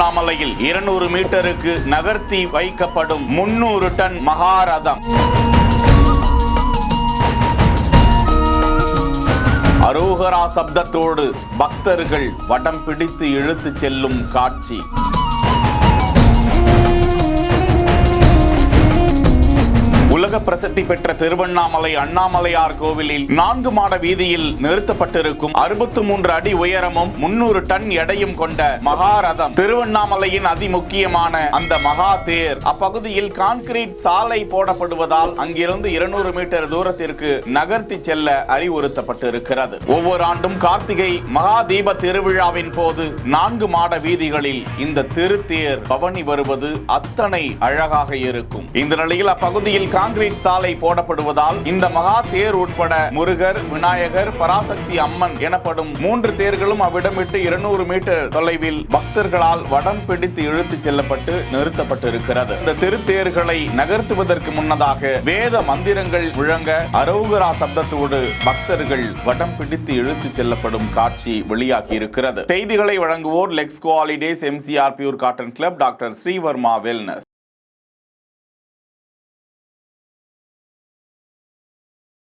திருவண்ணாமலையில் 200 மீட்டருக்கு நகர்த்தி வைக்கப்படும் 300 டன் மகாரதம். அரோகரா சப்தத்தோடு பக்தர்கள் வடம் பிடித்து இழுத்துச் செல்லும் காட்சி. உலக பிரசித்தி பெற்ற திருவண்ணாமலை அண்ணாமலையார் கோவிலில் 4 மாட வீதியில் நிறுத்தப்பட்டிருக்கும் 63 அடி உயரமும் 300 டன் எடையும் கொண்ட மகாரதம் திருவண்ணாமலையின் அதிமுக்கியமான அந்த மகா தேர் அப்பகுதியில் கான்கிரீட் சாலை போடப்படுவதால் அங்கிருந்து 200 மீட்டர் தூரத்திற்கு நகர்த்தி செல்ல அறிவுறுத்தப்பட்டிருக்கிறது. ஒவ்வொரு ஆண்டும் கார்த்திகை மகா தீப திருவிழாவின் போது 4 மாட வீதிகளில் இந்த திருத்தேர் பவனி வருவது அத்தனை அழகாக இருக்கும். இந்த நிலையில் அப்பகுதியில் கான்கிரீட் சாலை போடப்படுவதால் இந்த மகா தேர் உட்பட முருகர், விநாயகர், பராசக்தி அம்மன் எனப்படும் 3 தேர்களும் அவ்விடம் விட்டு 200 மீட்டர் தொலைவில் பக்தர்களால் வடம் பிடித்து இழுத்துச் செல்லப்பட்டு நிறுத்தப்பட்டிருக்கிறது. இந்த திருத்தேர்களை நகர்த்துவதற்கு முன்னதாக வேத மந்திரங்கள் முழங்க அரோகரா சப்தத்தோடு பக்தர்கள் வடம் பிடித்து இழுத்துச் செல்லப்படும் காட்சி வெளியாகி இருக்கிறது. செய்திகளை வழங்குவோர் லெக்ஸ் குவாலிடேஸ், MCR pure cotton club, doctor Srivarma wellness.